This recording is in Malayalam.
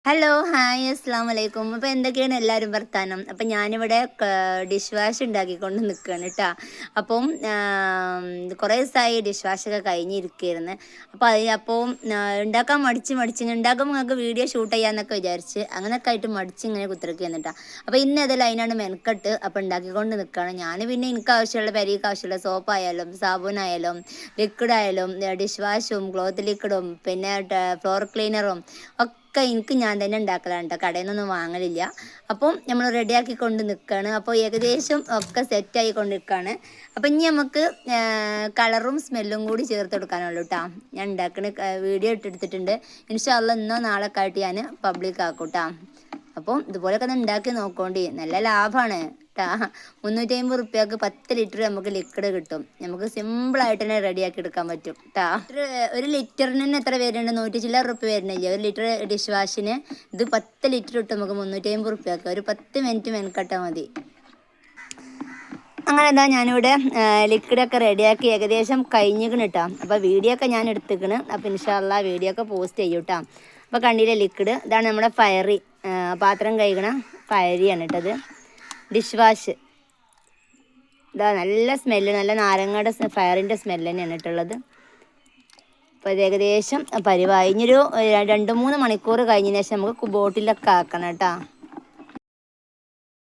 ഹലോ ഹായ് അസ്സാം വലൈക്കും. അപ്പോൾ എന്തൊക്കെയാണ് എല്ലാവരും വർത്താനം? അപ്പം ഞാനിവിടെ ഡിഷ് വാഷ് ഉണ്ടാക്കിക്കൊണ്ട് നിൽക്കുകയാണ് കേട്ടോ. അപ്പം കുറേ ദിവസമായി ഡിഷ് വാഷൊക്കെ കഴിഞ്ഞിരിക്കുകയായിരുന്നു. അപ്പോൾ ഉണ്ടാക്കാൻ മടിച്ച് ഉണ്ടാക്കുമ്പോൾ നിങ്ങൾക്ക് വീഡിയോ ഷൂട്ട് ചെയ്യാമെന്നൊക്കെ വിചാരിച്ച് അങ്ങനെയൊക്കെ ആയിട്ട് മടിച്ച് ഇങ്ങനെ കുത്തിറക്കുകയാണ് കേട്ടോ. അപ്പോൾ ഇന്ന് ഏതെല്ലാം അതിനാണ് മെനക്കെട്ട് അപ്പോൾ ഉണ്ടാക്കിക്കൊണ്ട് നിൽക്കുകയാണ്. ഞാൻ പിന്നെ എനിക്ക് ആവശ്യമുള്ള പെരീക്ക് ആവശ്യമുള്ള സോപ്പായാലും സാബൂനായാലും ലിക്വിഡായാലും ഡിഷ് വാഷും ക്ലോത്ത് ലിക്വിഡും പിന്നെ ഫ്ലോർ ക്ലീനറും ഒക്കെ എനിക്ക് ഞാൻ തന്നെ ഉണ്ടാക്കലാണ് കേട്ടോ, കടയിൽ നിന്നൊന്നും വാങ്ങലില്ല. അപ്പം നമ്മൾ റെഡിയാക്കി കൊണ്ട് നിൽക്കുകയാണ്. അപ്പോൾ ഏകദേശം ഒക്കെ സെറ്റായി കൊണ്ട് നിൽക്കുകയാണ്. അപ്പം ഇനി നമുക്ക് കളറും സ്മെല്ലും കൂടി ചേർത്ത് കൊടുക്കാനുള്ളൂ കേട്ടോ. ഞാൻ ഉണ്ടാക്കുന്ന വീഡിയോ ഇട്ടെടുത്തിട്ടുണ്ട്. ഇൻഷാ അല്ലാ ഇന്നോ നാളെ ആയിട്ട് ഞാൻ പബ്ലിക് ആക്കും കേട്ടോ. അപ്പം ഇതുപോലെയൊക്കെ ഒന്ന് ഉണ്ടാക്കി നോക്കോണ്ടി, നല്ല ലാഭമാണ് കേട്ടാ. 350 റുപ്യക്ക് 10 ലിറ്റർ നമുക്ക് ലിക്വിഡ് കിട്ടും. നമുക്ക് സിമ്പിളായിട്ട് തന്നെ റെഡിയാക്കി എടുക്കാൻ പറ്റും കേട്ടാ. ഒരു ലിറ്ററിന് തന്നെ എത്ര വരുന്നുണ്ട്? 100 ചില്ലറ റുപ്യ വരുന്നില്ല ഒരു ലിറ്റർ ഡിഷ് വാഷിന്. ഇത് 10 ലിറ്റർ ഇട്ട് നമുക്ക് 350 റുപ്യക്ക് ഒരു 10 മിനിറ്റ് മെനക്കെട്ടാൽ മതി. അങ്ങനെ എന്താ ഞാനിവിടെ ലിക്വിഡൊക്കെ റെഡിയാക്കി ഏകദേശം കഴിഞ്ഞിരിക്കണം കേട്ടോ. അപ്പോൾ വീഡിയോ ഒക്കെ ഞാൻ എടുത്തിക്കണ്. അപ്പോൾ ഇൻഷാ അല്ലാ വീഡിയോ ഒക്കെ പോസ്റ്റ് ചെയ്യും കേട്ടോ. അപ്പോൾ കണ്ടില്ലേ ലിക്വിഡ്, ഇതാണ് നമ്മുടെ ഫയറി, പാത്രം കഴുകണ ഫയറിയാണ് കേട്ടത്. ഡിഷ് വാഷ് ഇതാ നല്ല സ്മെല്ല്, നല്ല നാരങ്ങയുടെ ഫയറിൻ്റെ സ്മെല്ല് തന്നെയാണ് കേട്ടുള്ളത്. അപ്പോൾ ഇത് ഏകദേശം പരിവായി. ഇനിയൊരു 2-3 മണിക്കൂർ കഴിഞ്ഞതിന് ശേഷം നമുക്ക് ബോട്ടിലൊക്കെ ആക്കണം കേട്ടോ.